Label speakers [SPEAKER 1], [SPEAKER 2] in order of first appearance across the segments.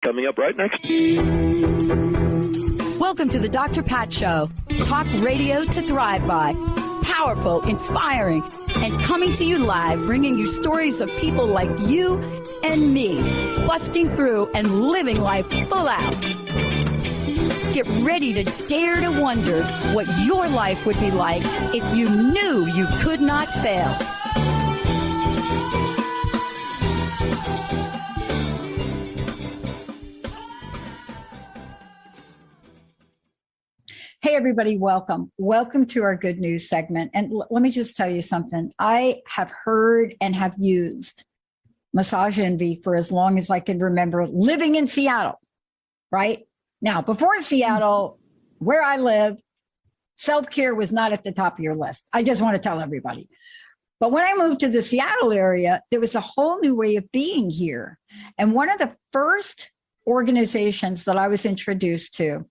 [SPEAKER 1] Coming up right next.
[SPEAKER 2] Welcome to the Dr. Pat Show. Talk radio to thrive by. Powerful, inspiring, and coming to you live, bringing you stories of people like you and me, busting through and living life full out. Get ready to dare to wonder what your life would be like if you knew you could not fail. Hey, everybody, welcome. Welcome to our good news segment. And let me just tell you something. I have heard and have used Massage Envy for as long as I can remember living in Seattle, right? Now, before Seattle, where I live, self-care was not at the top of your list. I just want to tell everybody. But when I moved to the Seattle area, there was a whole new way of being here. And one of the first organizations that I was introduced to,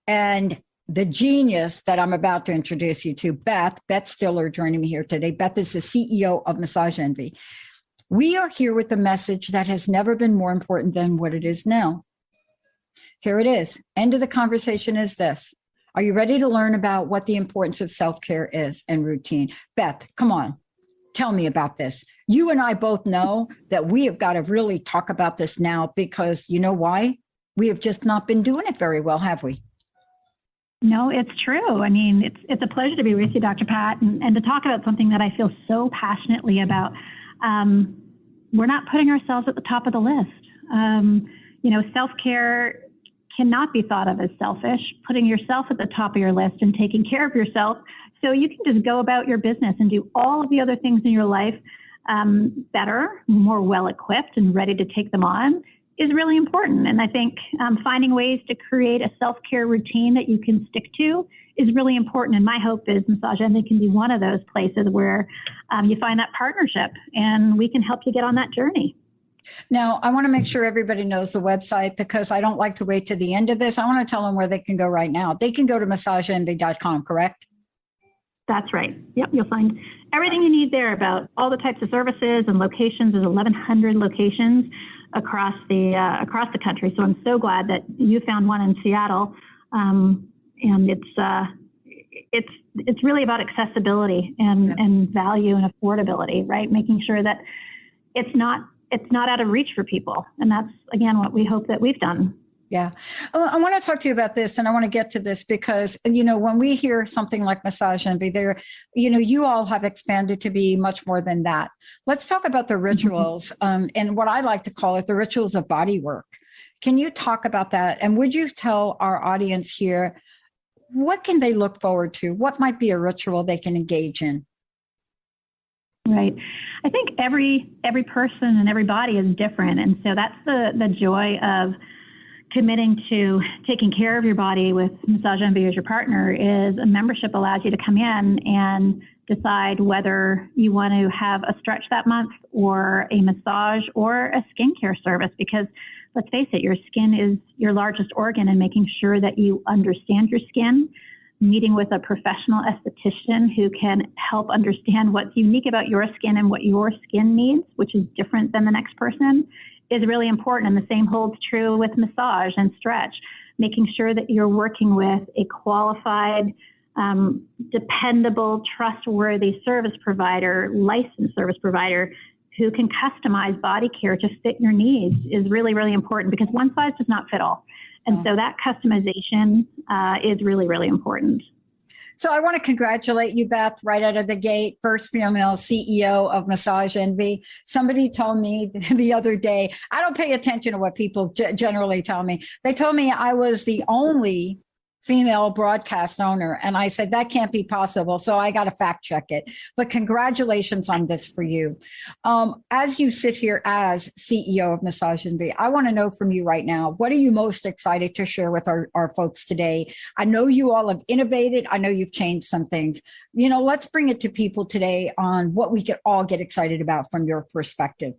[SPEAKER 2] and the genius that I'm about to introduce you to, Beth Stiller, joining me here today. Beth is the CEO of Massage Envy. We are here with a message that has never been more important than what it is now. Here it is. End of the conversation is this. Are you ready to learn about what the importance of self-care is and routine? Beth, come on. Tell me about this. You and I both know that we have got to really talk about this now because you know why? We have just not been doing it very well, have we?
[SPEAKER 3] No, it's true. I mean, it's a pleasure to be with you, Dr. Pat, and to talk about something that I feel so passionately about. We're not putting ourselves at the top of the list. Self-care cannot be thought of as selfish. Putting yourself at the top of your list and taking care of yourself so you can just go about your business and do all of the other things in your life better, more well-equipped and ready to take them on is really important. And I think finding ways to create a self-care routine that you can stick to is really important. And my hope is Massage Envy can be one of those places where you find that partnership and we can help you get on that journey.
[SPEAKER 2] Now, I want to make sure everybody knows the website because I don't like to wait to the end of this. I want to tell them where they can go right now. They can go to massageenvy.com, correct?
[SPEAKER 3] That's right. Yep, you'll find everything you need there about all the types of services and locations. There's 1,100 locations across the country. So I'm so glad that you found one in Seattle. And it's really about accessibility and value and affordability, right? Making sure that it's not out of reach for people. And that's, again, what we hope that we've done.
[SPEAKER 2] Yeah. I want to talk to you about this and I want to get to this because, when we hear something like Massage Envy there, you all have expanded to be much more than that. Let's talk about the rituals and what I like to call it, the rituals of body work. Can you talk about that? And would you tell our audience here, what can they look forward to? What might be a ritual they can engage in?
[SPEAKER 3] Right. I think every person and every body is different. And so that's the joy of committing to taking care of your body with Massage Envy as your partner is a membership allows you to come in and decide whether you want to have a stretch that month or a massage or a skincare service, because let's face it, your skin is your largest organ, and making sure that you understand your skin, meeting with a professional esthetician who can help understand what's unique about your skin and what your skin needs, which is different than the next person, is really important. And the same holds true with massage and stretch, making sure that you're working with a qualified, dependable, trustworthy service provider, licensed service provider who can customize body care to fit your needs is really, really important because one size does not fit all. And so that customization is really, really important.
[SPEAKER 2] So I want to congratulate you, Beth, right out of the gate, first female CEO of Massage Envy. Somebody told me the other day, I don't pay attention to what people generally tell me. They told me I was the only female broadcast owner. And I said, that can't be possible. So I got to fact check it. But congratulations on this for you. As you sit here as CEO of Massage Envy, I want to know from you right now, what are you most excited to share with our folks today? I know you all have innovated. I know you've changed some things. Let's bring it to people today on what we could all get excited about from your perspective.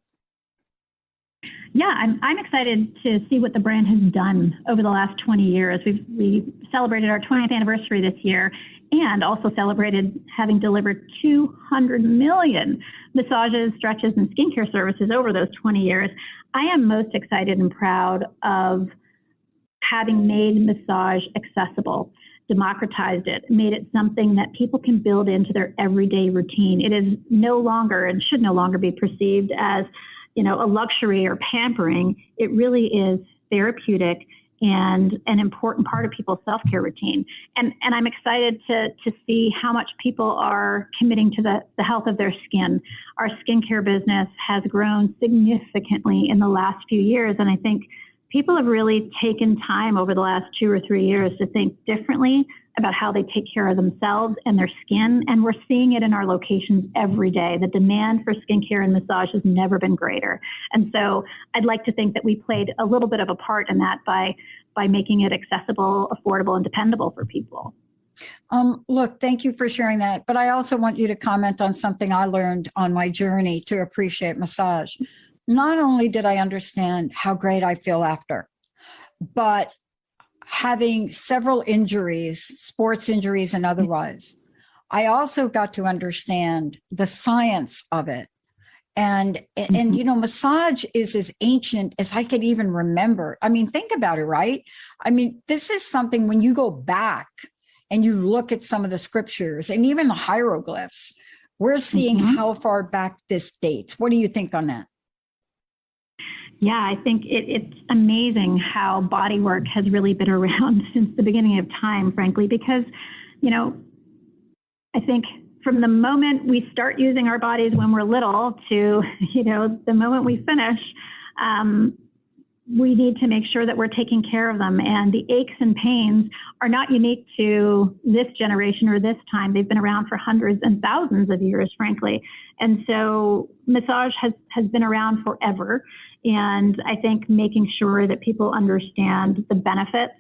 [SPEAKER 3] Yeah, I'm excited to see what the brand has done over the last 20 years. We celebrated our 20th anniversary this year and also celebrated having delivered 200 million massages, stretches, and skincare services over those 20 years. I am most excited and proud of having made massage accessible, democratized it, made it something that people can build into their everyday routine. It is no longer and should no longer be perceived as, a luxury or pampering. It really is therapeutic and an important part of people's self-care routine. And I'm excited to see how much people are committing to the health of their skin. Our skincare business has grown significantly in the last few years, and I think people have really taken time over the last 2 or 3 years to think differently about how they take care of themselves and their skin. And we're seeing it in our locations every day. The demand for skincare and massage has never been greater. And so I'd like to think that we played a little bit of a part in that by making it accessible, affordable, and dependable for people.
[SPEAKER 2] Look, thank you for sharing that. But I also want you to comment on something I learned on my journey to appreciate massage. Not only did I understand how great I feel after, but having several injuries, sports injuries and otherwise, I also got to understand the science of it. And massage is as ancient as I could even remember. I mean, think about it, right? I mean, this is something when you go back and you look at some of the scriptures and even the hieroglyphs, we're seeing how far back this dates. What do you think on that?
[SPEAKER 3] Yeah, I think it's amazing how body work has really been around since the beginning of time, frankly, because, I think from the moment we start using our bodies when we're little to, the moment we finish, we need to make sure that we're taking care of them. And the aches and pains are not unique to this generation or this time. They've been around for hundreds and thousands of years, frankly. And so massage has been around forever. And I think making sure that people understand the benefits,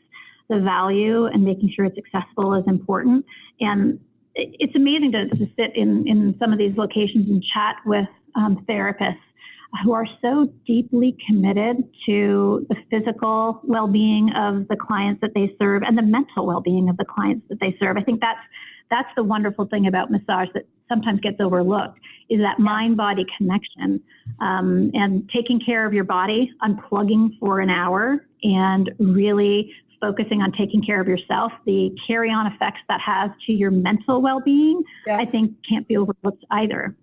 [SPEAKER 3] the value, and making sure it's accessible is important. And it's amazing to sit in some of these locations and chat with therapists who are so deeply committed to the physical well-being of the clients that they serve and the mental well-being of the clients that they serve. I think that's the wonderful thing about massage that sometimes gets overlooked, is that mind-body connection, and taking care of your body, unplugging for an hour, and really focusing on taking care of yourself. The carry-on effects that has to your mental well-being, I think can't be overlooked either.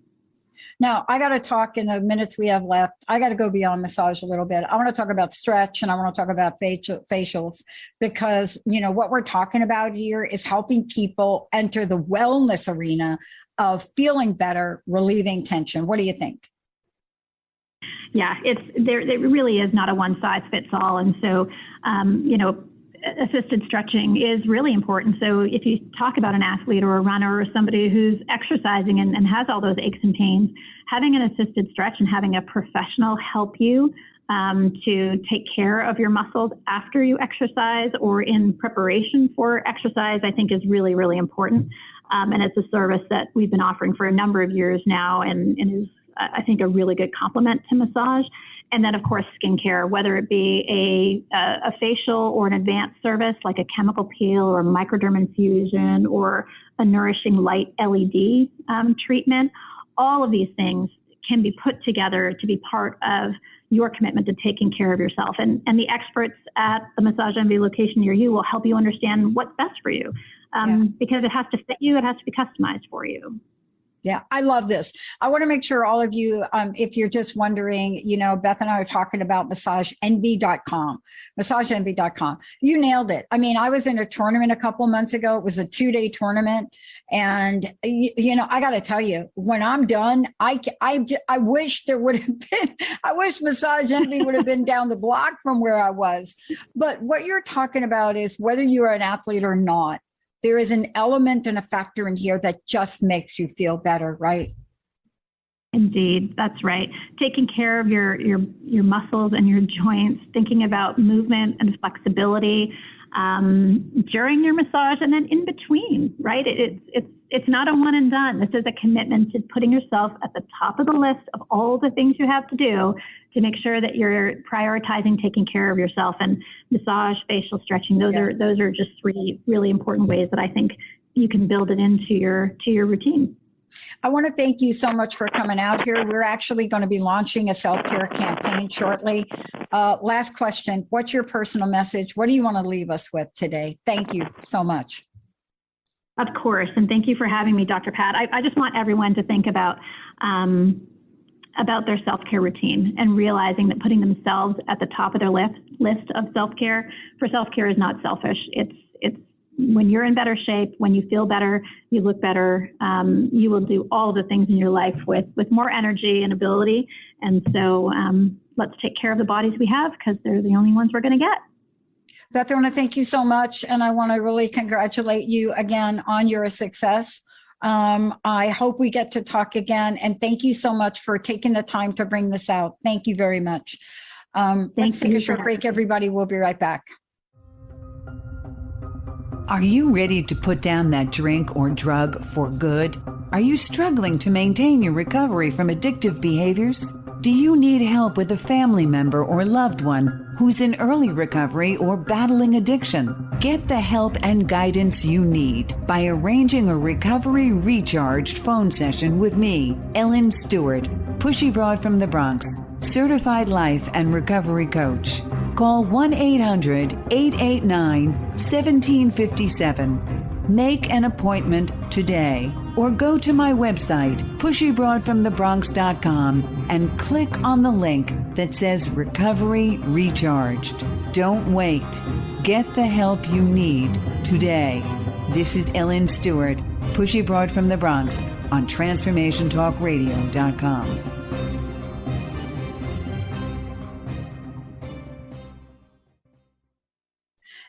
[SPEAKER 2] Now, I got to talk in the minutes we have left. I got to go beyond massage a little bit. I want to talk about stretch and I want to talk about facials because, what we're talking about here is helping people enter the wellness arena of feeling better, relieving tension. What do you think?
[SPEAKER 3] Yeah, there really is not a one size fits all. And so, assisted stretching is really important. So if you talk about an athlete or a runner or somebody who's exercising and has all those aches and pains, having an assisted stretch and having a professional help you to take care of your muscles after you exercise or in preparation for exercise, I think is really, really important. And it's a service that we've been offering for a number of years now and is, I think, a really good complement to massage. And then, of course, skincare, whether it be a facial or an advanced service like a chemical peel or microderm infusion or a nourishing light LED treatment, all of these things can be put together to be part of your commitment to taking care of yourself. And the experts at the Massage Envy location near you will help you understand what's best for you because it has to fit you, it has to be customized for you.
[SPEAKER 2] Yeah, I love this. I want to make sure all of you, if you're just wondering, Beth and I are talking about MassageEnvy.com, MassageEnvy.com. You nailed it. I mean, I was in a tournament a couple months ago. It was a 2-day tournament. And, I got to tell you, when I'm done, I wish there would have been, I wish Massage Envy would have been down the block from where I was. But what you're talking about is whether you're an athlete or not, there is an element and a factor in here that just makes you feel better, right?
[SPEAKER 3] Indeed, that's right. Taking care of your muscles and your joints, thinking about movement and flexibility during your massage and then in between, right? It's not a one and done. This is a commitment to putting yourself at the top of the list of all the things you have to do to make sure that you're prioritizing taking care of yourself. And massage, facial stretching, those are just three really important ways that I think you can build it into your routine.
[SPEAKER 2] I want to thank you so much for coming out here. We're actually going to be launching a self-care campaign shortly. Last question. What's your personal message? What do you want to leave us with today? Thank you so much.
[SPEAKER 3] Of course. And thank you for having me, Dr. Pat. I just want everyone to think about their self-care routine and realizing that putting themselves at the top of their list of self-care is not selfish. It's when you're in better shape, when you feel better, you look better, you will do all the things in your life with more energy and ability. And so let's take care of the bodies we have because they're the only ones we're going to get.
[SPEAKER 2] Beth, I want to thank you so much. And I want to really congratulate you again on your success. I hope we get to talk again. And thank you so much for taking the time to bring this out. Thank you very much. Let's take a short break, everybody. We'll be right back.
[SPEAKER 1] Are you ready to put down that drink or drug for good? Are you struggling to maintain your recovery from addictive behaviors? Do you need help with a family member or loved one who's in early recovery or battling addiction? Get the help and guidance you need by arranging a recovery recharged phone session with me, Ellen Stewart, Pushy Broad from the Bronx, certified life and recovery coach. Call 1-800-889-1757. Make an appointment today or go to my website, pushybroadfromthebronx.com, and click on the link that says Recovery Recharged. Don't wait. Get the help you need today. This is Ellen Stewart, Pushy Broad from the Bronx on TransformationTalkRadio.com.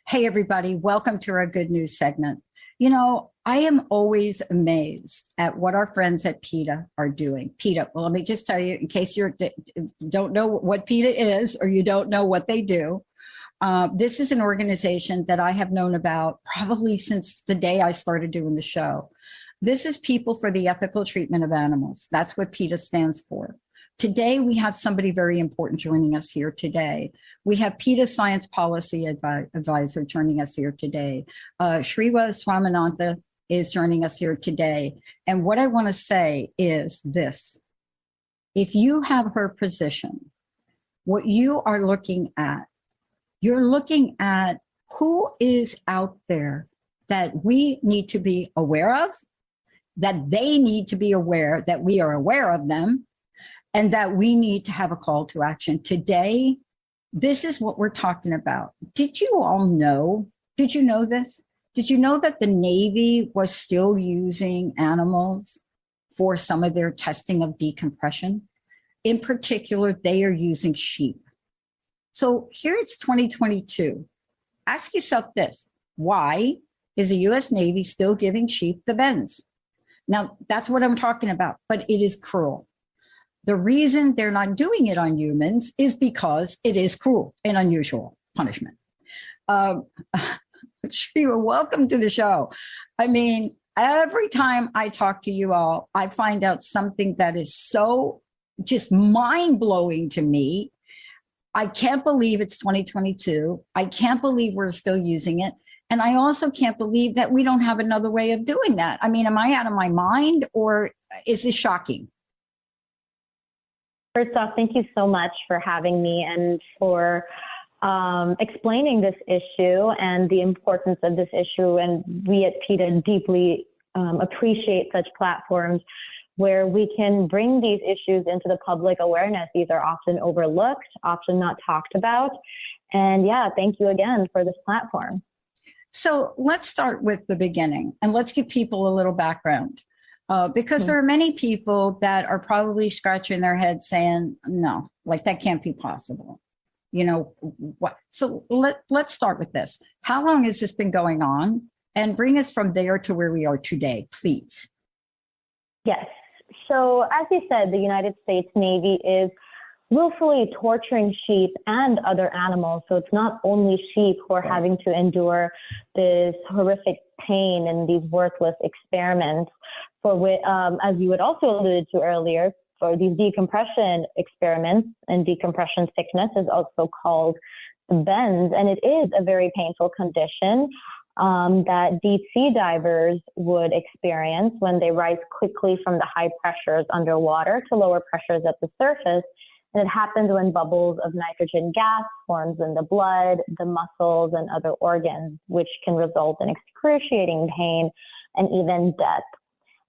[SPEAKER 2] Hey, everybody. Welcome to our good news segment. You know, I am always amazed at what our friends at PETA are doing. PETA, well, let me just tell you, in case you don't know what PETA is or you don't know what they do, this is an organization that I have known about probably since the day I started doing the show. This is People for the Ethical Treatment of Animals. That's what PETA stands for. Today, we have somebody very important joining us here today. We have PETA Science Policy Advisor joining us here today. Shriya Swaminathan is joining us here today. And what I want to say is this. If you have her position, what you are looking at, you're looking at who is out there that we need to be aware of, that they need to be aware that we are aware of them, and that we need to have a call to action. Today, this is what we're talking about. Did you all know? Did you know this? Did you know that the Navy was still using animals for some of their testing of decompression? In particular, they are using sheep. So here it's 2022. Ask yourself this: why is the US Navy still giving sheep the bends? Now, that's what I'm talking about, but it is cruel. The reason they're not doing it on humans is because it is cruel and unusual punishment. Shriya, welcome to the show. I mean, every time I talk to you all, I find out something that is so just mind-blowing to me. I can't believe it's 2022. I can't believe we're still using it. And I also can't believe that we don't have another way of doing that. I mean, am I out of my mind, or is this shocking?
[SPEAKER 4] First off, thank you so much for having me and for explaining this issue and the importance of this issue. And we at PETA deeply appreciate such platforms where we can bring these issues into the public awareness. These are often overlooked, often not talked about. And yeah, thank you again for this platform.
[SPEAKER 2] So let's start with the beginning and let's give people a little background. Because there are many people that are probably scratching their heads saying, no, like that can't be possible. You know what? So let's start with this. How long has this been going on? And bring us from there to where we are today, please.
[SPEAKER 4] Yes. So as you said, the United States Navy is willfully torturing sheep and other animals. So it's not only sheep who are having to endure this horrific pain and these worthless experiments for which, as you had also alluded to earlier, for these decompression experiments, and decompression sickness is also called the bends, and it is a very painful condition that deep sea divers would experience when they rise quickly from the high pressures underwater to lower pressures at the surface. And it happens when bubbles of nitrogen gas forms in the blood, the muscles, and other organs, which can result in excruciating pain and even death.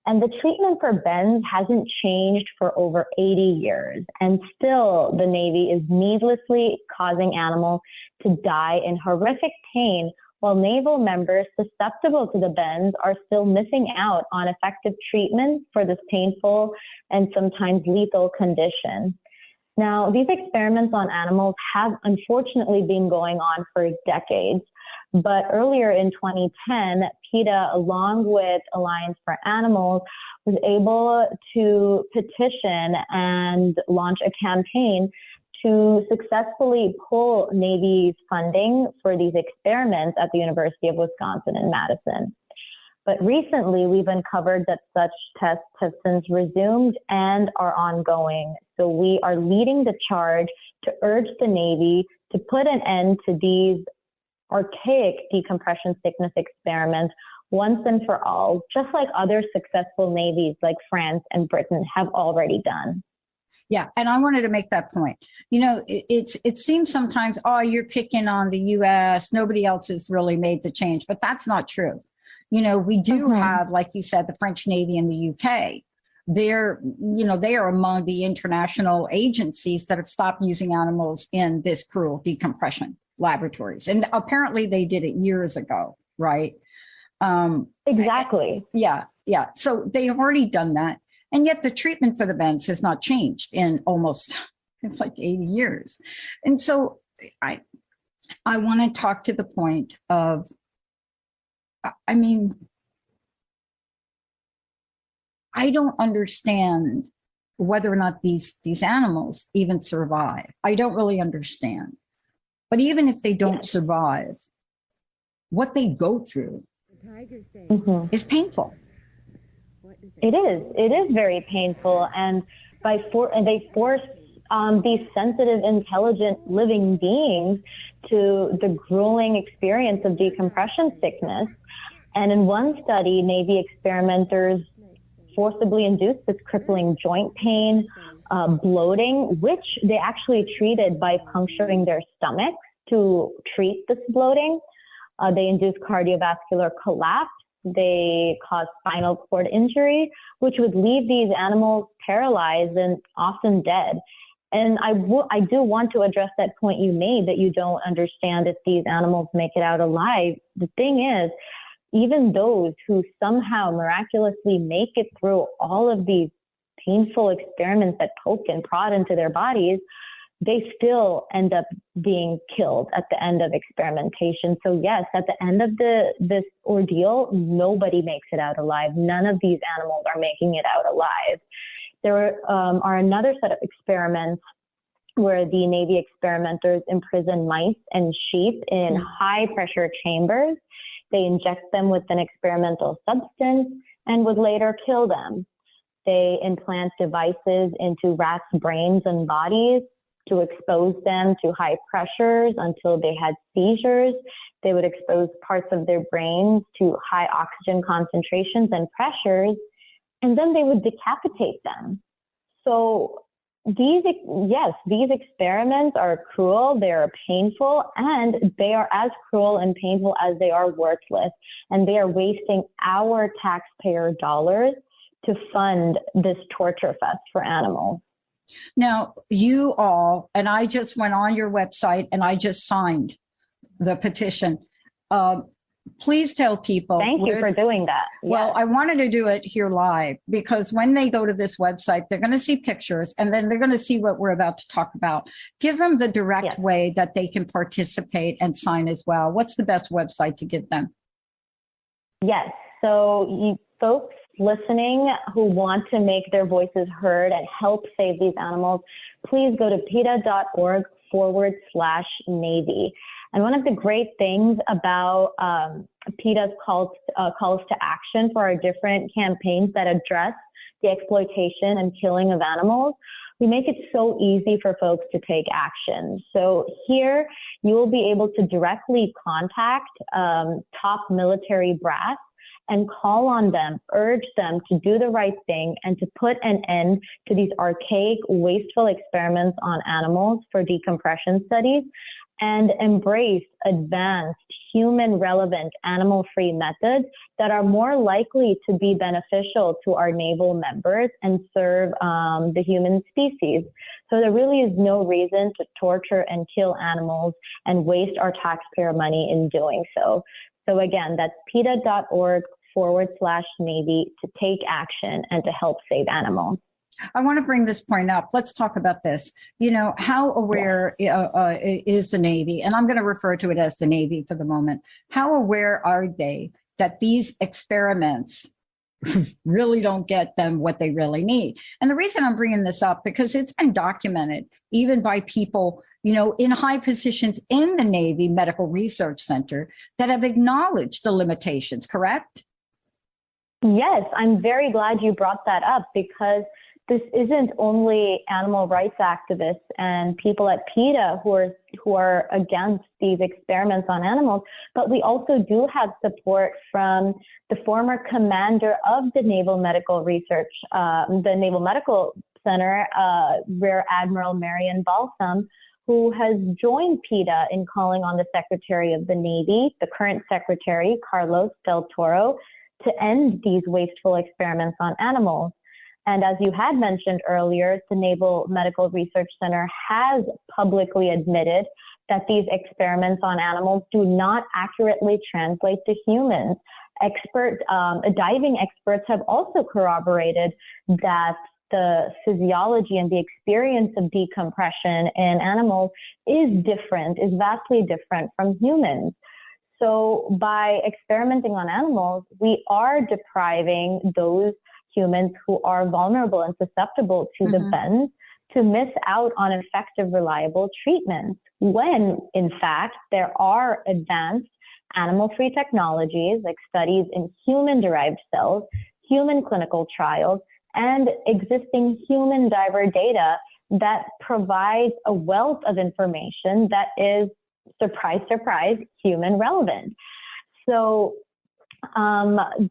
[SPEAKER 4] And the treatment for bends hasn't changed for over 80 years. And still, the Navy is needlessly causing animals to die in horrific pain, while naval members susceptible to the bends are still missing out on effective treatment for this painful and sometimes lethal condition. Now, these experiments on animals have unfortunately been going on for decades. But earlier in 2010, PETA, along with Alliance for Animals, was able to petition and launch a campaign to successfully pull Navy's funding for these experiments at the University of Wisconsin in Madison. But recently, we've uncovered that such tests have since resumed and are ongoing. So we are leading the charge to urge the Navy to put an end to these archaic decompression sickness experiments once and for all, just like other successful navies like France and Britain have already done.
[SPEAKER 2] Yeah, and I wanted to make that point. You know, it seems sometimes, oh, you're picking on the U.S., nobody else has really made the change, but that's not true. You know, we do have, like you said, the French Navy and the UK. They're, you know, they are among the international agencies that have stopped using animals in this cruel decompression laboratories. And apparently they did it years ago, right?
[SPEAKER 4] Exactly.
[SPEAKER 2] Yeah. So they have already done that. And yet the treatment for the bends has not changed in almost, it's like 80 years. And so I want to talk to the point of, I mean, I don't understand whether or not these animals even survive. I don't really understand. But even if they don't survive, what they go through is painful.
[SPEAKER 4] It is very painful. And they force these sensitive, intelligent, living beings to the grueling experience of decompression sickness. And in one study, Navy experimenters forcibly induced this crippling joint pain, bloating, which they actually treated by puncturing their stomach to treat this bloating. They induced cardiovascular collapse. They caused spinal cord injury, which would leave these animals paralyzed and often dead. And I do want to address that point you made, that you don't understand if these animals make it out alive. The thing is, even those who somehow miraculously make it through all of these painful experiments that poke and prod into their bodies, they still end up being killed at the end of experimentation. So yes, at the end of this ordeal, nobody makes it out alive. None of these animals are making it out alive. There are another set of experiments where the Navy experimenters imprison mice and sheep in high pressure chambers. They inject them with an experimental substance and would later kill them. They implant devices into rats' brains and bodies to expose them to high pressures until they had seizures. They would expose parts of their brains to high oxygen concentrations and pressures, and then they would decapitate them. So these experiments are cruel, they are painful, and they are as cruel and painful as they are worthless. And they are wasting our taxpayer dollars to fund this torture fest for animals.
[SPEAKER 2] Now, you all, and I just went on your website and I just signed the petition. Please tell people.
[SPEAKER 4] Thank you for doing that.
[SPEAKER 2] Well, I wanted to do it here live because when they go to this website, they're going to see pictures and then they're going to see what we're about to talk about. Give them the direct way that they can participate and sign as well. What's the best website to give them?
[SPEAKER 4] Yes. So folks listening who want to make their voices heard and help save these animals, please go to PETA.org/Navy. And one of the great things about PETA's calls to action for our different campaigns that address the exploitation and killing of animals, we make it so easy for folks to take action. So here you will be able to directly contact top military brass and call on them, urge them to do the right thing and to put an end to these archaic, wasteful experiments on animals for decompression studies, and embrace advanced, human-relevant, animal-free methods that are more likely to be beneficial to our naval members and serve the human species. So there really is no reason to torture and kill animals and waste our taxpayer money in doing so. So again, that's PETA.org/Navy to take action and to help save animals.
[SPEAKER 2] I want to bring this point up. Let's talk about this. You know, how aware is the Navy, and I'm going to refer to it as the Navy for the moment. How aware are they that these experiments really don't get them what they really need? And the reason I'm bringing this up, because it's been documented even by people, you know, in high positions in the Navy Medical Research Center that have acknowledged the limitations, correct?
[SPEAKER 4] Yes, I'm very glad you brought that up, because this isn't only animal rights activists and people at PETA who are against these experiments on animals, but we also do have support from the former commander of the Naval Medical Research, the Naval Medical Center, Rear Admiral Marion Balsam, who has joined PETA in calling on the Secretary of the Navy, the current Secretary, Carlos Del Toro, to end these wasteful experiments on animals. And as you had mentioned earlier, the Naval Medical Research Center has publicly admitted that these experiments on animals do not accurately translate to humans. Diving experts have also corroborated that the physiology and the experience of decompression in animals is vastly different from humans. So by experimenting on animals, we are depriving those humans who are vulnerable and susceptible to the bends to miss out on effective, reliable treatments, when in fact there are advanced animal-free technologies like studies in human-derived cells, human clinical trials, and existing human diver data that provides a wealth of information that is, surprise, surprise, human relevant. So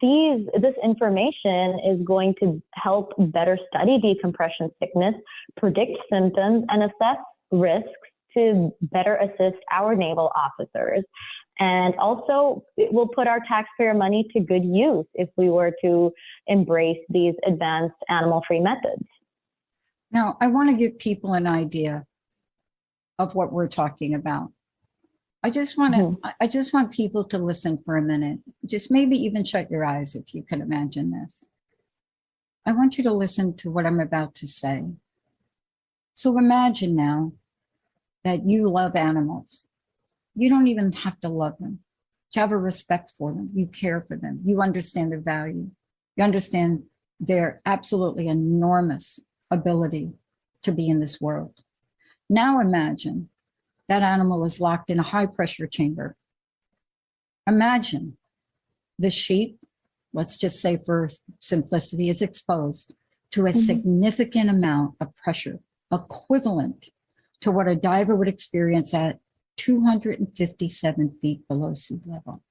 [SPEAKER 4] this information is going to help better study decompression sickness, predict symptoms, and assess risks to better assist our naval officers. And also, it will put our taxpayer money to good use if we were to embrace these advanced animal-free methods.
[SPEAKER 2] Now, I want to give people an idea of what we're talking about. I just want people to listen for a minute. Just maybe even shut your eyes if you can imagine this. I want you to listen to what I'm about to say. So imagine now that you love animals. You don't even have to love them. You have a respect for them. You care for them. You understand their value. You understand their absolutely enormous ability to be in this world. Now imagine that animal is locked in a high pressure chamber. Imagine the sheep, let's just say for simplicity, is exposed to a significant amount of pressure, equivalent to what a diver would experience at 257 feet below sea level.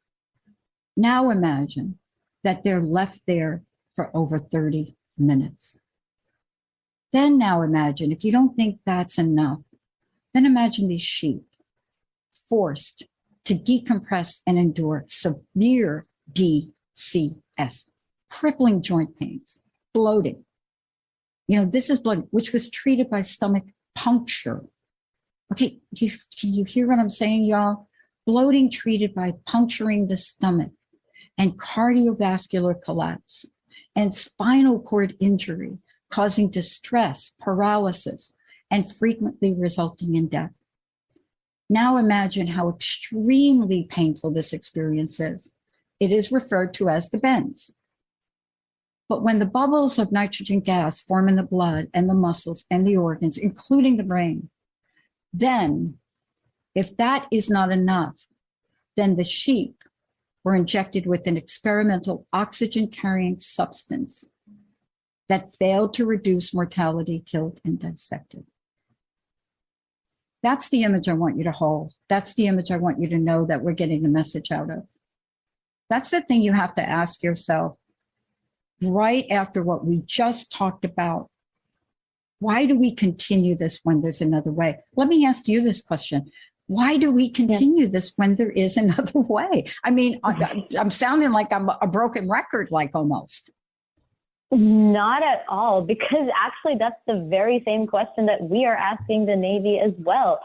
[SPEAKER 2] Now imagine that they're left there for over 30 minutes. Then now imagine, if you don't think that's enough, then imagine these sheep forced to decompress and endure severe DCS, crippling joint pains, bloating. You know, this is blood, which was treated by stomach puncture. Okay, can you hear what I'm saying, y'all? Bloating treated by puncturing the stomach, and cardiovascular collapse, and spinal cord injury, causing distress, paralysis, and frequently resulting in death. Now imagine how extremely painful this experience is. It is referred to as the bends. But when the bubbles of nitrogen gas form in the blood and the muscles and the organs, including the brain, then if that is not enough, then the sheep were injected with an experimental oxygen-carrying substance that failed to reduce mortality, killed, and dissected. That's the image I want you to hold. That's the image I want you to know that we're getting the message out of. That's the thing you have to ask yourself right after what we just talked about. Why do we continue this when there's another way? Let me ask you this question. Why do we continue this when there is another way? I mean, I'm sounding like I'm a broken record, like almost.
[SPEAKER 4] Not at all, because actually that's the very same question that we are asking the Navy as well.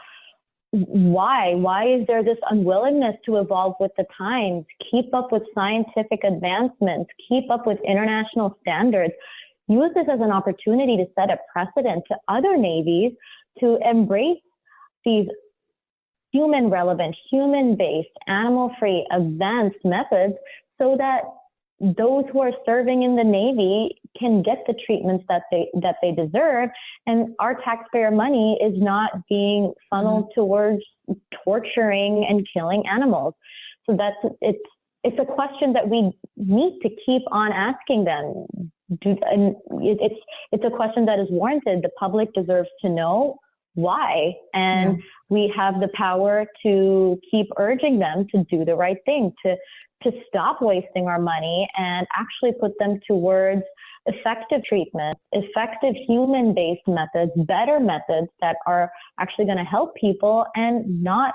[SPEAKER 4] Why? Why is there this unwillingness to evolve with the times, keep up with scientific advancements, keep up with international standards? Use this as an opportunity to set a precedent to other navies to embrace these human-relevant, human-based, animal-free, advanced methods so that those who are serving in the Navy can get the treatments that they deserve, and our taxpayer money is not being funneled towards torturing and killing animals. So it's a question that we need to keep on asking them. And it's a question that is warranted. The public deserves to know why, and we have the power to keep urging them to do the right thing, to stop wasting our money and actually put them towards effective treatments, effective human-based methods, better methods that are actually going to help people and not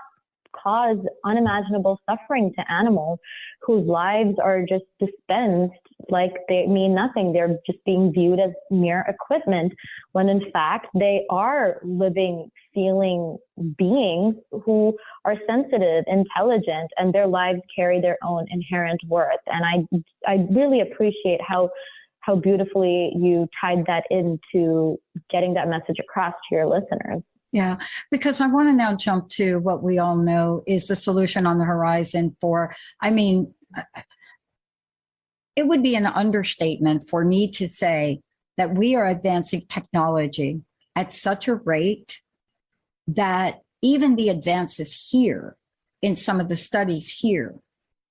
[SPEAKER 4] cause unimaginable suffering to animals whose lives are just dispensed like they mean nothing. They're just being viewed as mere equipment, when in fact they are living, feeling beings who are sensitive, intelligent, and their lives carry their own inherent worth. And I really appreciate how beautifully you tied that into getting that message across to your listeners.
[SPEAKER 2] Yeah, because I want to now jump to what we all know is the solution on the horizon for, I mean, it would be an understatement for me to say that we are advancing technology at such a rate that even the advances here in some of the studies here,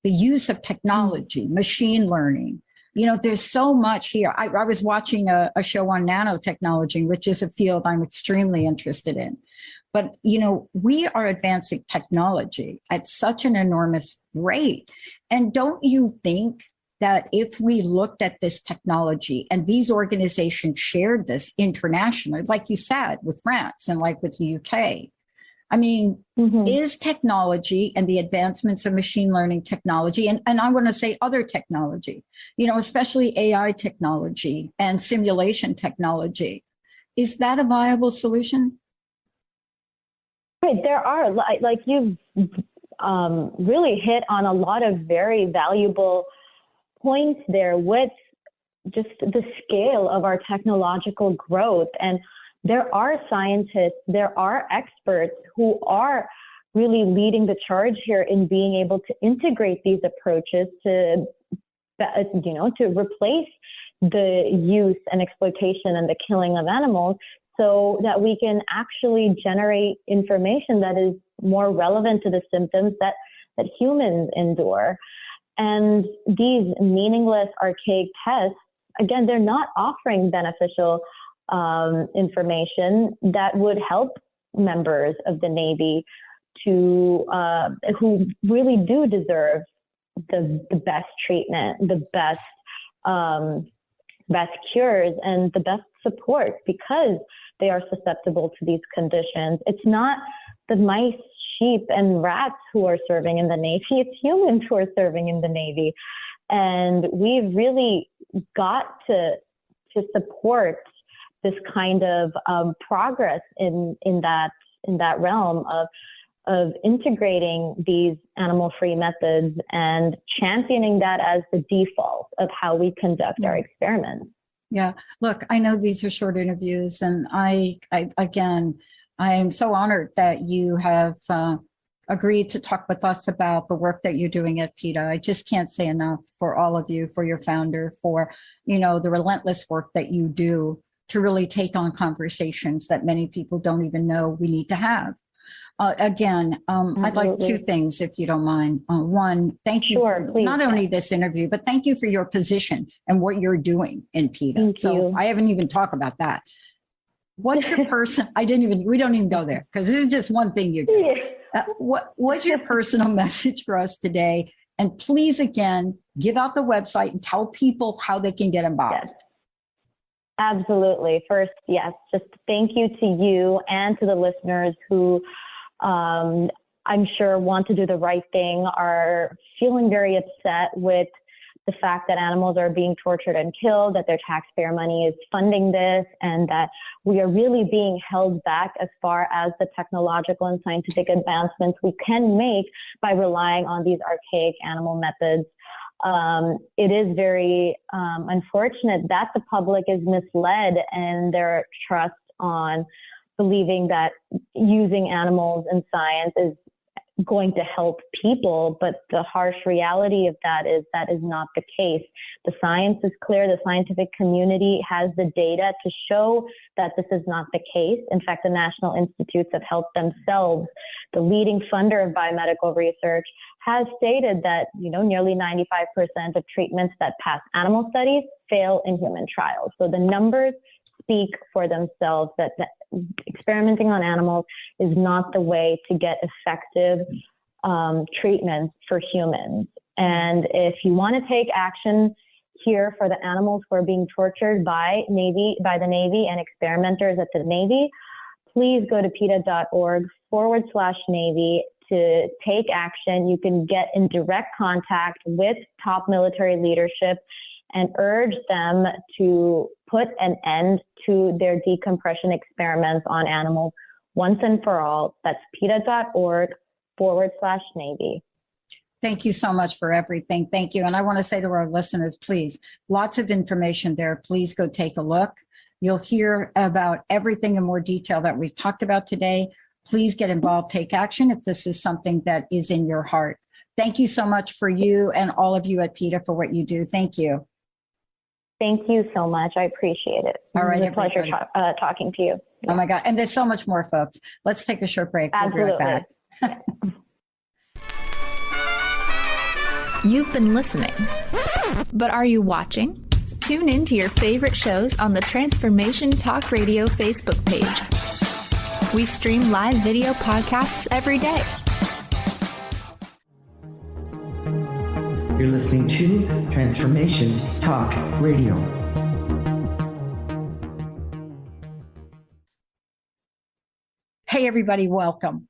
[SPEAKER 2] the use of technology, machine learning, you know, there's so much here. I was watching a show on nanotechnology, which is a field I'm extremely interested in. But, you know, we are advancing technology at such an enormous rate. And don't you think that if we looked at this technology and these organizations shared this internationally, like you said, with France and like with the UK, I mean, is technology and the advancements of machine learning technology, and I want to say other technology, you know, especially AI technology and simulation technology, is that a viable solution?
[SPEAKER 4] Right, there are, like you've really hit on a lot of very valuable points there with just the scale of our technological growth. And there are scientists, there are experts who are really leading the charge here in being able to integrate these approaches to, you know, to replace the use and exploitation and the killing of animals, so that we can actually generate information that is more relevant to the symptoms that humans endure. And these meaningless, archaic tests, again, they're not offering beneficial information that would help members of the Navy to who really do deserve the best treatment, the best cures, and the best support, because they are susceptible to these conditions. It's not the mice, sheep, and rats who are serving in the Navy, it's humans who are serving in the Navy. And we've really got to support this kind of progress in that realm of integrating these animal-free methods and championing that as the default of how we conduct our experiments.
[SPEAKER 2] Yeah, look, I know these are short interviews, and I am so honored that you have agreed to talk with us about the work that you're doing at PETA. I just can't say enough for all of you, for your founder, for, the relentless work that you do to really take on conversations that many people don't even know we need to have. Again, I'd like two things, if you don't mind. One, thank you for not only this interview, but thank you for your position and what you're doing in PETA.
[SPEAKER 4] Thank you.
[SPEAKER 2] I haven't even talked about that. What's your person? We don't even go there because this is just one thing you do. What's your personal message for us today? And please, again, give out the website and tell people how they can get involved.
[SPEAKER 4] Yes. Absolutely. First, yes, just thank you to you and to the listeners who I'm sure want to do the right thing, are feeling very upset with the fact that animals are being tortured and killed, that their taxpayer money is funding this, and that we are really being held back as far as the technological and scientific advancements we can make by relying on these archaic animal methods. It is very unfortunate that the public is misled in their trust on believing that using animals in science is going to help people, but the harsh reality of that is not the case. The science is clear. The scientific community has the data to show that this is not the case. In fact, the National Institutes of Health themselves, the leading funder of biomedical research, has stated that nearly 95% of treatments that pass animal studies fail in human trials. So the numbers speak for themselves, that experimenting on animals is not the way to get effective treatments for humans. And if you want to take action here for the animals who are being tortured by the Navy and experimenters at the Navy, please go to PETA.org/Navy to take action. You can get in direct contact with top military leadership and urge them to put an end to their decompression experiments on animals once and for all. That's PETA.org/Navy.
[SPEAKER 2] Thank you so much for everything. Thank you. And I want to say to our listeners, please, lots of information there. Please go take a look. You'll hear about everything in more detail that we've talked about today. Please get involved, take action if this is something that is in your heart. Thank you so much for you and all of you at PETA for what you do. Thank you.
[SPEAKER 4] Thank you so much. I appreciate it.
[SPEAKER 2] All right.
[SPEAKER 4] It's a pleasure talking to you.
[SPEAKER 2] Oh my God. And there's so much more, folks. Let's take a short break.
[SPEAKER 4] Absolutely.
[SPEAKER 2] We'll be right back.
[SPEAKER 5] You've been listening, but are you watching? Tune in to your favorite shows on the Transformation Talk Radio Facebook page. We stream live video podcasts every day.
[SPEAKER 6] You're listening to Transformation Talk Radio.
[SPEAKER 2] Hey, everybody, welcome.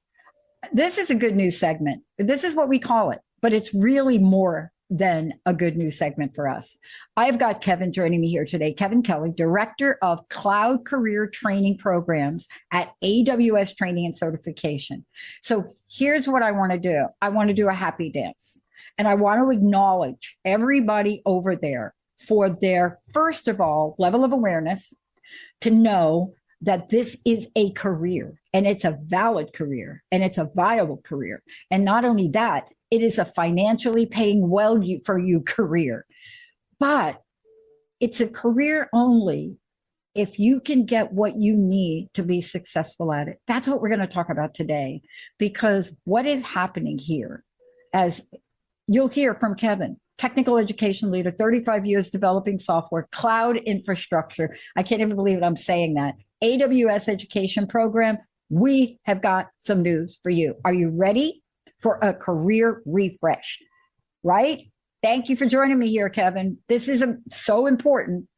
[SPEAKER 2] This is a good news segment. This is what we call it, but it's really more than a good news segment for us. I've got Kevin joining me here today. Kevin Kelly, Director of Cloud Career Training Programs at AWS Training and Certification. So here's what I want to do. I want to do a happy dance. And I want to acknowledge everybody over there for their, first of all, level of awareness to know that this is a career and it's a valid career and it's a viable career. And not only that, it is a financially paying well for you career. But it's a career only if you can get what you need to be successful at it. That's what we're going to talk about today, because what is happening here, as you'll hear from Kevin, technical education leader, 35 years developing software, cloud infrastructure. I can't even believe it, I'm saying that. AWS education program. We have got some news for you. Are you ready for a career refresh? Right? Thank you for joining me here, Kevin. This is so important.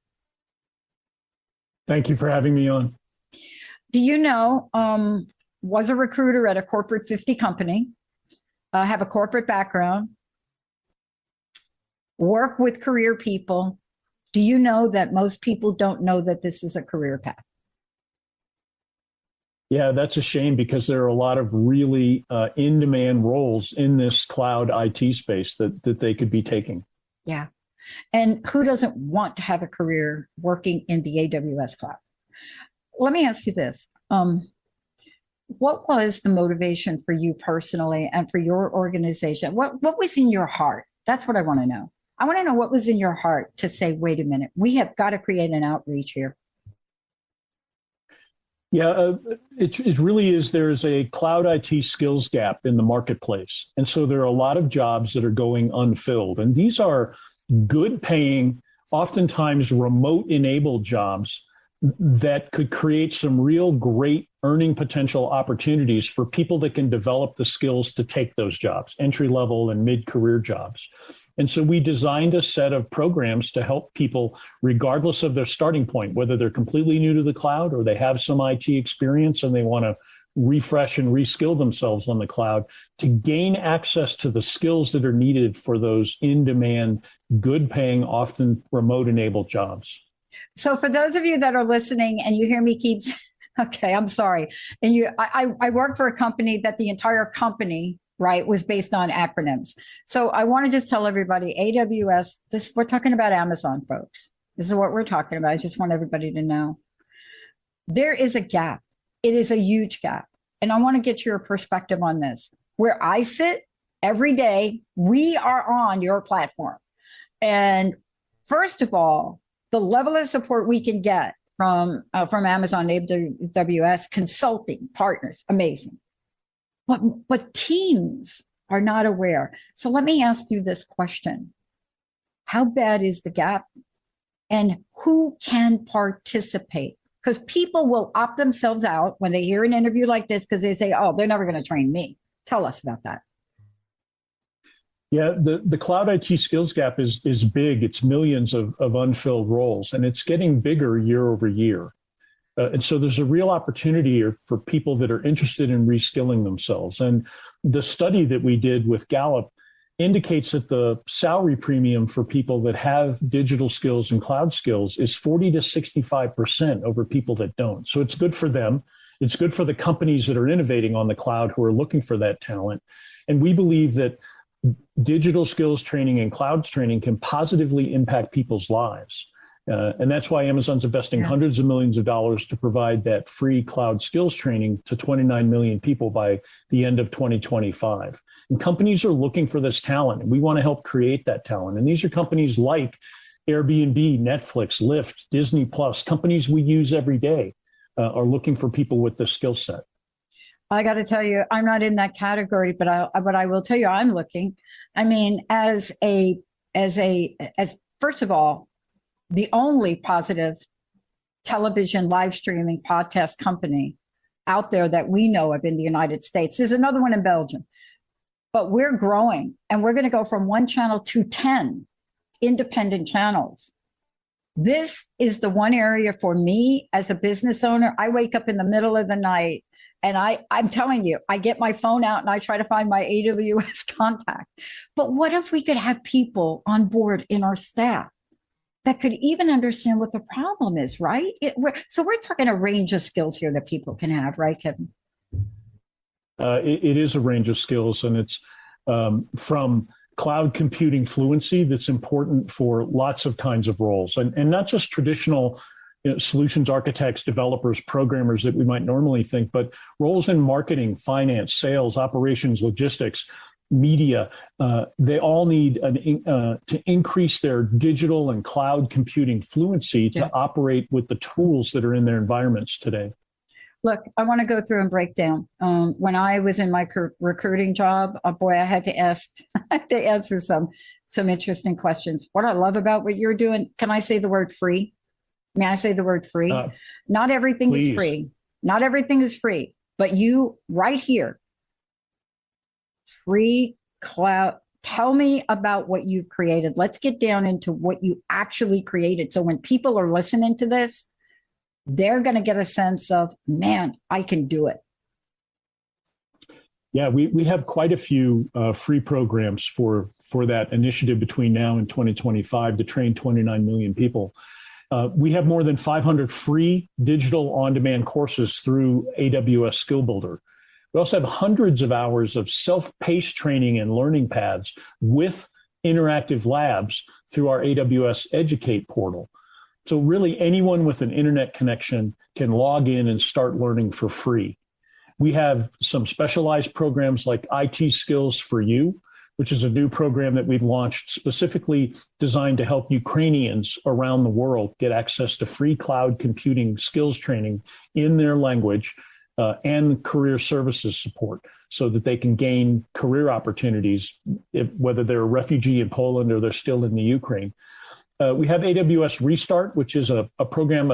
[SPEAKER 7] Thank you for having me on.
[SPEAKER 2] Do you know, was a recruiter at a corporate 50 company, have a corporate background, work with career people. Do you know that most people don't know that this is a career path?
[SPEAKER 7] Yeah, that's a shame, because there are a lot of really in-demand roles in this cloud IT space that they could be taking.
[SPEAKER 2] Yeah. And who doesn't want to have a career working in the AWS cloud? Let me ask you this. what was the motivation for you personally and for your organization? What was in your heart? That's what I want to know. I want to know what was in your heart to say, wait a minute, we have got to create an outreach here.
[SPEAKER 7] Yeah, it really is. There's a cloud IT skills gap in the marketplace. And so there are a lot of jobs that are going unfilled. And these are good paying, oftentimes remote enabled jobs that could create some real great earning potential opportunities for people that can develop the skills to take those jobs, entry level and mid-career jobs. And so we designed a set of programs to help people, regardless of their starting point, whether they're completely new to the cloud or they have some IT experience and they want to refresh and reskill themselves on the cloud, to gain access to the skills that are needed for those in-demand, good-paying, often remote-enabled jobs.
[SPEAKER 2] So for those of you that are listening and you hear me keep, okay, I'm sorry. And I work for a company that the entire company, right, was based on acronyms. So I want to just tell everybody, AWS, we're talking about Amazon, folks. This is what we're talking about. I just want everybody to know. There is a gap. It is a huge gap. And I want to get your perspective on this. Where I sit every day, we are on your platform. And first of all, the level of support we can get from Amazon, AWS, consulting partners, amazing. But teams are not aware. So let me ask you this question. How bad is the gap? And who can participate? Because people will opt themselves out when they hear an interview like this because they say, oh, they're never going to train me. Tell us about that.
[SPEAKER 7] Yeah, the cloud IT skills gap is big. It's millions of unfilled roles, and it's getting bigger year over year. And so there's a real opportunity here for people that are interested in reskilling themselves. And the study that we did with Gallup indicates that the salary premium for people that have digital skills and cloud skills is 40 to 65% over people that don't. So it's good for them. It's good for the companies that are innovating on the cloud who are looking for that talent. And we believe that digital skills training and cloud training can positively impact people's lives. And that's why Amazon's investing hundreds of millions of dollars to provide that free cloud skills training to 29 million people by the end of 2025. And companies are looking for this talent, and we want to help create that talent. And these are companies like Airbnb, Netflix, Lyft, Disney Plus, companies we use every day are looking for people with this skill set.
[SPEAKER 2] I got to tell you, I'm not in that category, but I will tell you, I'm looking. I mean, as first of all, the only positive television live streaming podcast company out there that we know of in the United States. There's another one in Belgium, but we're growing, and we're going to go from one channel to 10 independent channels. This is the one area for me as a business owner. I wake up in the middle of the night, and I'm telling you, I get my phone out and I try to find my AWS contact. But what if we could have people on board in our staff that could even understand what the problem is, right? So we're talking a range of skills here that people can have, right, Kevin?
[SPEAKER 7] It is a range of skills, and it's from cloud computing fluency that's important for lots of kinds of roles, and not just traditional solutions architects, developers, programmers that we might normally think, but roles in marketing, finance, sales, operations, logistics, media. They all need to increase their digital and cloud computing fluency to operate with the tools that are in their environments today.
[SPEAKER 2] Look, I want to go through and break down. When I was in my recruiting job, boy, I had to answer some interesting questions. What I love about what you're doing, can I say the word free? May I say the word free? Not everything is free. Not everything is free. But you, right here, free cloud. Tell me about what you've created. Let's get down into what you actually created. So when people are listening to this, they're going to get a sense of, man, I can do it.
[SPEAKER 7] Yeah, we have quite a few free programs for that initiative between now and 2025 to train 29 million people. We have more than 500 free digital on-demand courses through AWS Skill Builder. We also have hundreds of hours of self-paced training and learning paths with interactive labs through our AWS Educate portal. So really anyone with an internet connection can log in and start learning for free. We have some specialized programs like IT Skills for You, which is a new program that we've launched specifically designed to help Ukrainians around the world get access to free cloud computing skills training in their language and career services support so that they can gain career opportunities, whether they're a refugee in Poland or they're still in the Ukraine. We have AWS Restart, which is a program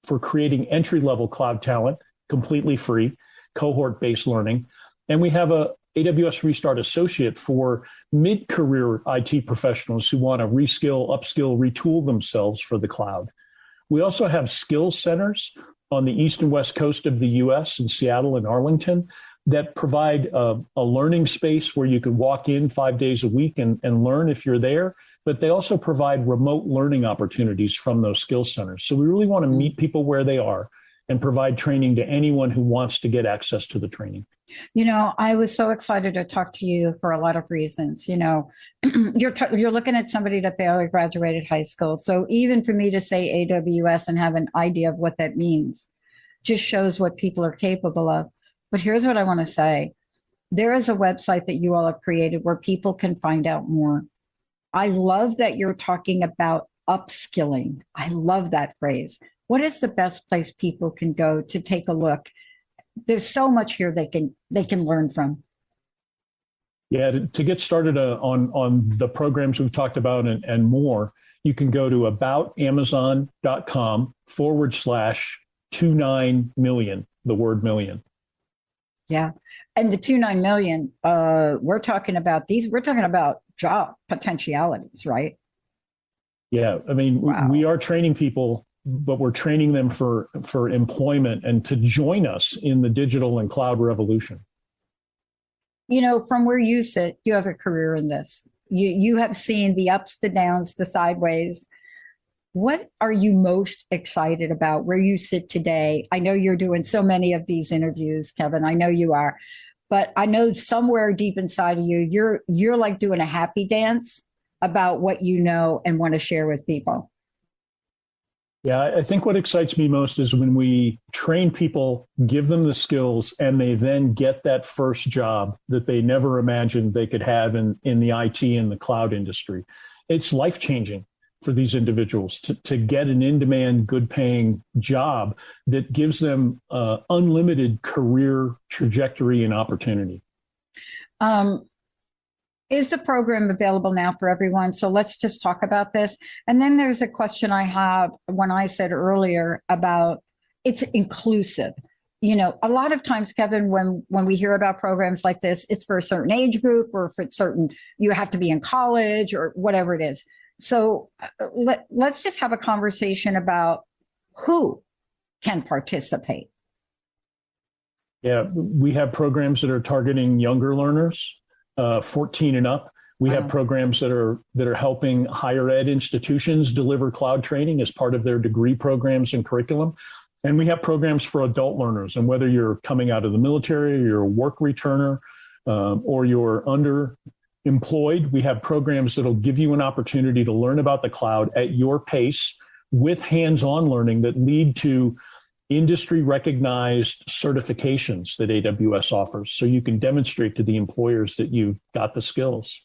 [SPEAKER 7] for creating entry-level cloud talent, completely free, cohort-based learning. And we have a AWS Restart Associate for mid-career IT professionals who want to reskill, upskill, retool themselves for the cloud. We also have skills centers on the east and west coast of the US in Seattle and Arlington that provide a learning space where you can walk in 5 days a week and learn if you're there. But they also provide remote learning opportunities from those skills centers. So we really want to meet people where they are and provide training to anyone who wants to get access to the training.
[SPEAKER 2] You know, I was so excited to talk to you for a lot of reasons. You know, you're looking at somebody that barely graduated high school. So even for me to say AWS and have an idea of what that means just shows what people are capable of. But here's what I want to say. There is a website that you all have created where people can find out more. I love that you're talking about upskilling. I love that phrase. What is the best place people can go to take a look? There's so much here they can learn from.
[SPEAKER 7] Yeah, to get started on the programs we've talked about and more, you can go to aboutamazon.com/29 million, the word million.
[SPEAKER 2] Yeah. And the 29 million, we're talking about job potentialities, right?
[SPEAKER 7] Yeah. I mean,
[SPEAKER 2] wow.
[SPEAKER 7] We are training people, but we're training them for employment and to join us in the digital and cloud revolution.
[SPEAKER 2] You know, from where you sit, you have a career in this. You have seen the ups, the downs, the sideways. What are you most excited about where you sit today? I know you're doing so many of these interviews, Kevin. I know you are, but I know somewhere deep inside of you, you're like doing a happy dance about what you know and want to share with people.
[SPEAKER 7] Yeah, I think what excites me most is when we train people, give them the skills, and they then get that first job that they never imagined they could have in the IT and the cloud industry. It's life-changing for these individuals to get an in-demand, good-paying job that gives them unlimited career trajectory and opportunity.
[SPEAKER 2] Is the program available now for everyone? So let's just talk about this. And then there's a question I have when I said earlier about it's inclusive. You know, a lot of times, Kevin, when we hear about programs like this, it's for a certain age group or for certain, you have to be in college or whatever it is. So let's just have a conversation about who can participate.
[SPEAKER 7] Yeah, we have programs that are targeting younger learners, 14 and up. We have programs that are helping higher ed institutions deliver cloud training as part of their degree programs and curriculum. And we have programs for adult learners. And whether you're coming out of the military, or you're a work returner, or you're underemployed, we have programs that'll give you an opportunity to learn about the cloud at your pace with hands-on learning that lead to industry recognized certifications that AWS offers. So you can demonstrate to the employers that you've got the skills.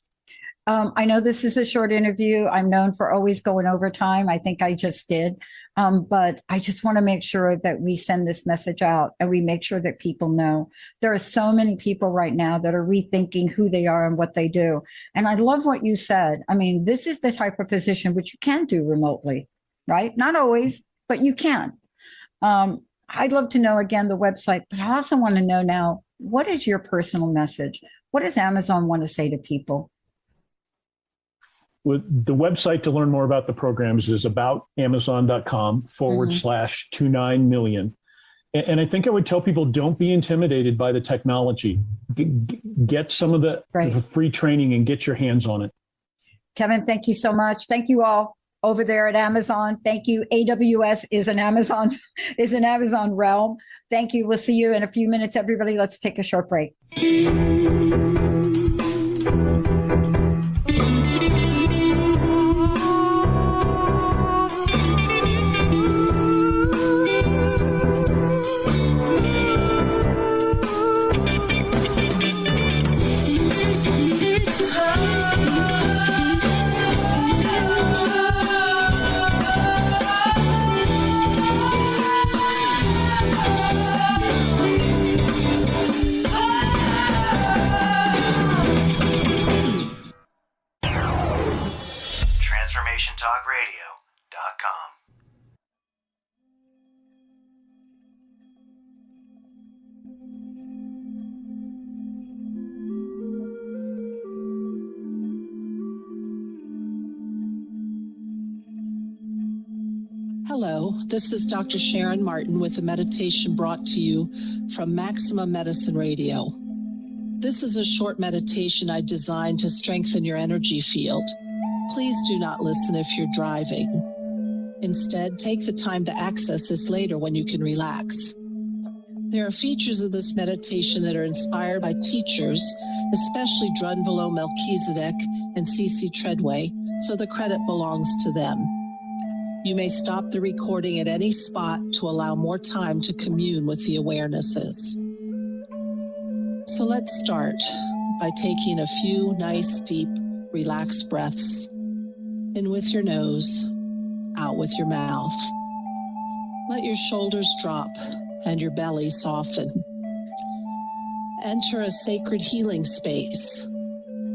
[SPEAKER 2] I know this is a short interview. I'm known for always going over time. I think I just did. But I just want to make sure that we send this message out and we make sure that people know. There are so many people right now that are rethinking who they are and what they do. And I love what you said. I mean, this is the type of position which you can do remotely, right? Not always, but you can. I'd love to know, again, the website, but I also want to know now, what is your personal message? What does Amazon want to say to people?
[SPEAKER 7] With the website to learn more about the programs is aboutamazon.com/29 million. And I think I would tell people, don't be intimidated by the technology. Get some of the free training and get your hands on it.
[SPEAKER 2] Kevin, thank you so much. Thank you all over there at Amazon. Thank you. AWS is an Amazon realm. Thank you. We'll see you in a few minutes, everybody. Let's take a short break.
[SPEAKER 8] TransformationTalkRadio.com.
[SPEAKER 9] Hello, this is Dr. Sharon Martin with a meditation brought to you from Maximum Medicine Radio. This is a short meditation I designed to strengthen your energy field. Please do not listen if you're driving. Instead, take the time to access this later when you can relax. There are features of this meditation that are inspired by teachers, especially Drunvalo Melchizedek and C.C. Treadway, so the credit belongs to them. You may stop the recording at any spot to allow more time to commune with the awarenesses. So let's start by taking a few nice, deep, relaxed breaths. In with your nose, out with your mouth. Let your shoulders drop and your belly soften. Enter a sacred healing space,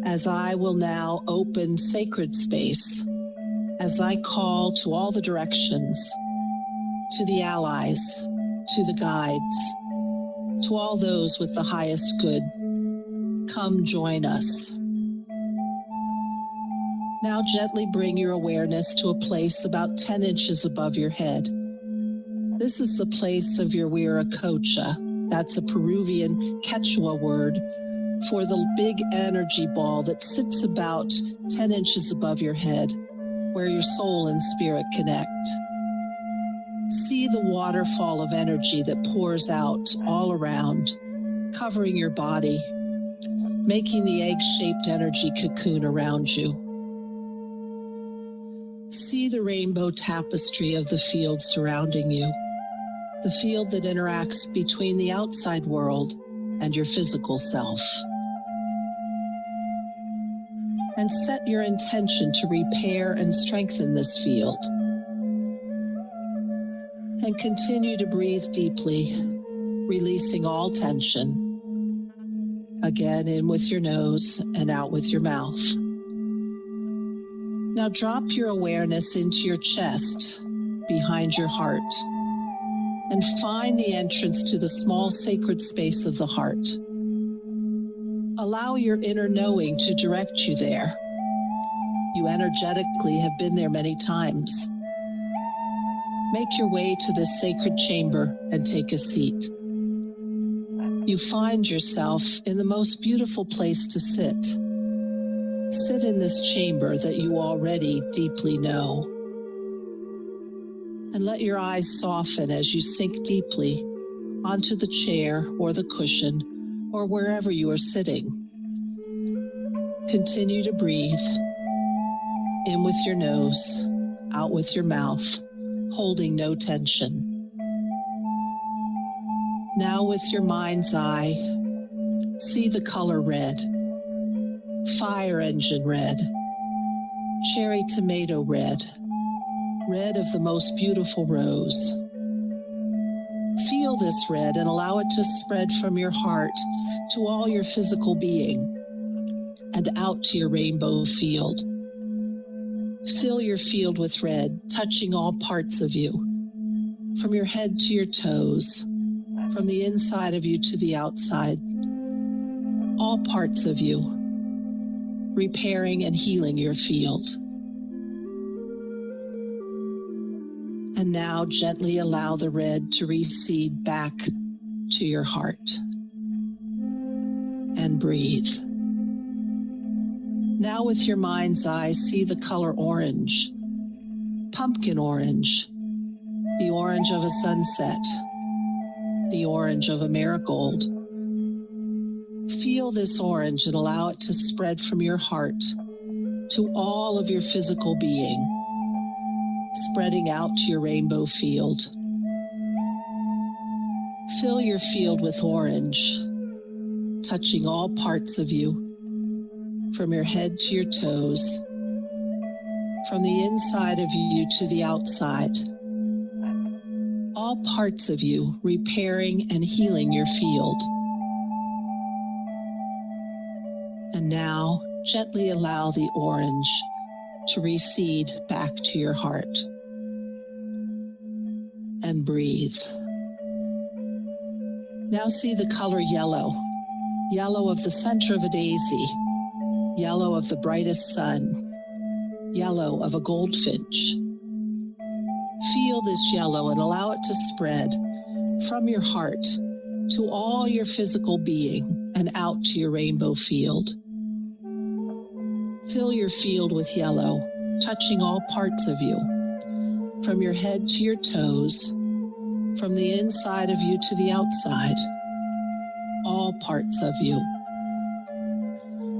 [SPEAKER 9] as I will now open sacred space, as I call to all the directions, to the allies, to the guides, to all those with the highest good. Come join us. Now gently bring your awareness to a place about 10 inches above your head. This is the place of your Viracocha. That's a Peruvian Quechua word for the big energy ball that sits about 10 inches above your head, where your soul and spirit connect. See the waterfall of energy that pours out all around, covering your body, making the egg-shaped energy cocoon around you. See the rainbow tapestry of the field surrounding you, the field that interacts between the outside world and your physical self. And set your intention to repair and strengthen this field. And continue to breathe deeply, releasing all tension. Again, in with your nose and out with your mouth. Now drop your awareness into your chest, behind your heart, and find the entrance to the small sacred space of the heart. Allow your inner knowing to direct you there. You energetically have been there many times. Make your way to this sacred chamber and take a seat. You find yourself in the most beautiful place to sit. Sit in this chamber that you already deeply know. And let your eyes soften as you sink deeply onto the chair or the cushion or wherever you are sitting. Continue to breathe. In with your nose, out with your mouth, holding no tension. Now with your mind's eye, see the color red, fire engine red, cherry tomato red, red of the most beautiful rose. Feel this red and allow it to spread from your heart to all your physical being and out to your rainbow field. Fill your field with red, touching all parts of you, from your head to your toes, from the inside of you to the outside, all parts of you, repairing and healing your field. And now gently allow the red to recede back to your heart. And breathe. Now with your mind's eye, see the color orange, pumpkin orange, the orange of a sunset, the orange of a marigold. Feel this orange and allow it to spread from your heart to all of your physical being, spreading out to your rainbow field. Fill your field with orange, touching all parts of you, from your head to your toes, from the inside of you to the outside, all parts of you repairing and healing your field. And now gently allow the orange to recede back to your heart. And breathe. Now see the color yellow. Yellow of the center of a daisy. Yellow of the brightest sun. Yellow of a goldfinch. Feel this yellow and allow it to spread from your heart to all your physical being and out to your rainbow field. Fill your field with yellow, touching all parts of you, from your head to your toes, from the inside of you to the outside, all parts of you,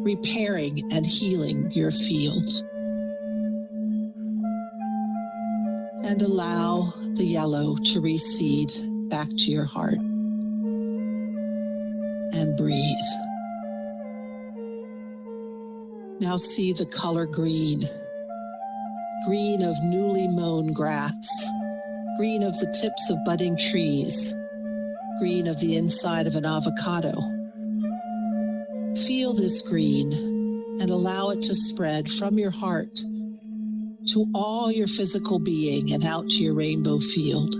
[SPEAKER 9] repairing and healing your field. And allow the yellow to recede back to your heart. And breathe. Now see the color green. Green of newly mown grass. Green of the tips of budding trees. Green of the inside of an avocado. Feel this green and allow it to spread from your heart to all your physical being and out to your rainbow field.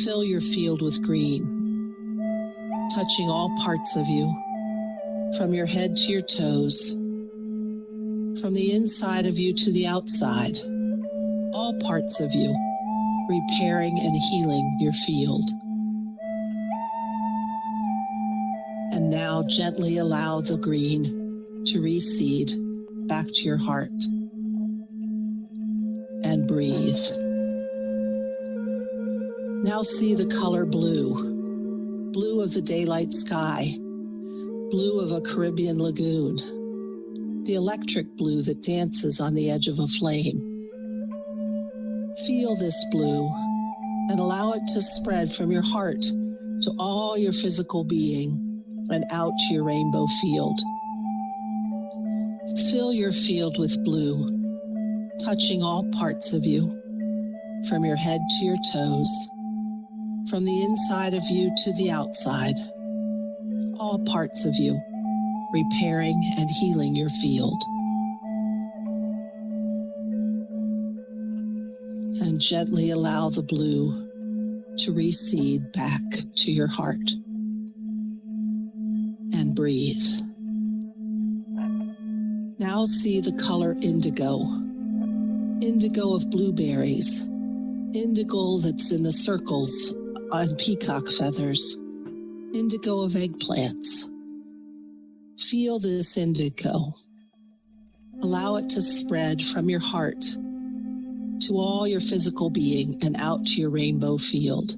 [SPEAKER 9] Fill your field with green, touching all parts of you, from your head to your toes, from the inside of you to the outside, all parts of you, repairing and healing your field. And now gently allow the green to recede back to your heart. And breathe. Now see the color blue. Blue of the daylight sky. Blue of a Caribbean lagoon. The electric blue that dances on the edge of a flame. Feel this blue and allow it to spread from your heart to all your physical being and out to your rainbow field. Fill your field with blue, touching all parts of you, from your head to your toes, from the inside of you to the outside, all parts of you, repairing and healing your field. And gently allow the blue to recede back to your heart. And breathe. Now see the color indigo. Indigo of blueberries, indigo that's in the circles on peacock feathers, indigo of eggplants. Feel this indigo. Allow it to spread from your heart to all your physical being and out to your rainbow field.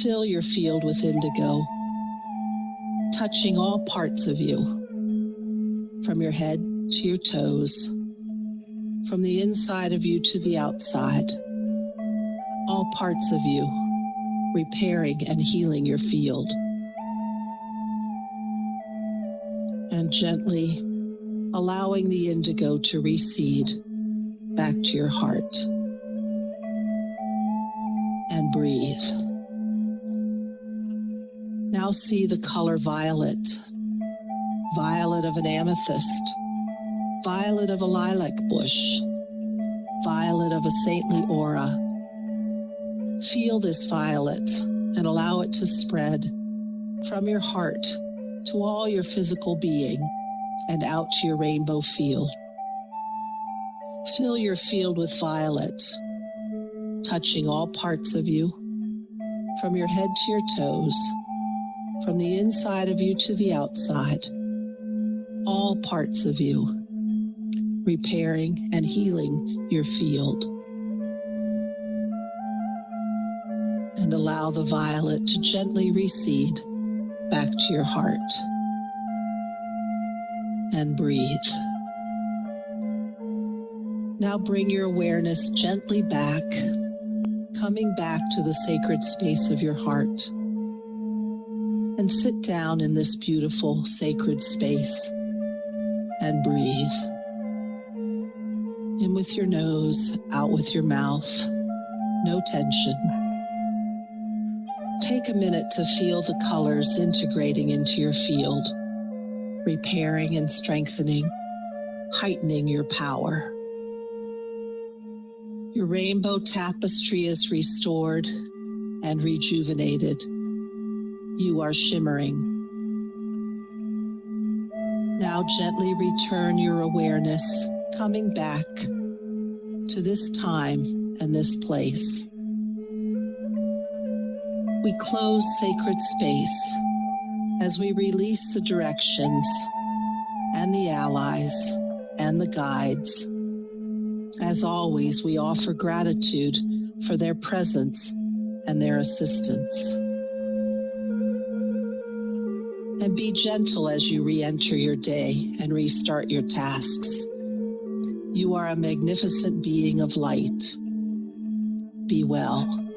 [SPEAKER 9] Fill your field with indigo, touching all parts of you, from your head to your toes, from the inside of you to the outside, all parts of you, repairing and healing your field. And gently allowing the indigo to recede back to your heart. And breathe. Now see the color violet. Violet of an amethyst. Violet of a lilac bush. Violet of a saintly aura. Feel this violet and allow it to spread from your heart to all your physical being and out to your rainbow field. Fill your field with violet, touching all parts of you, from your head to your toes, from the inside of you to the outside, all parts of you, repairing and healing your field. And allow the violet to gently recede back to your heart. And breathe. Now bring your awareness gently back, coming back to the sacred space of your heart. And sit down in this beautiful sacred space and breathe. In with your nose, out with your mouth, no tension. Take a minute to feel the colors integrating into your field, repairing and strengthening heightening your power. Your rainbow tapestry is restored and rejuvenated. You are shimmering. Now gently return your awareness, coming back to this time and this place. We close sacred space as we release the directions and the allies and the guides. As always, we offer gratitude for their presence and their assistance. And be gentle as you re-enter your day and restart your tasks. You are a magnificent being of light. Be well.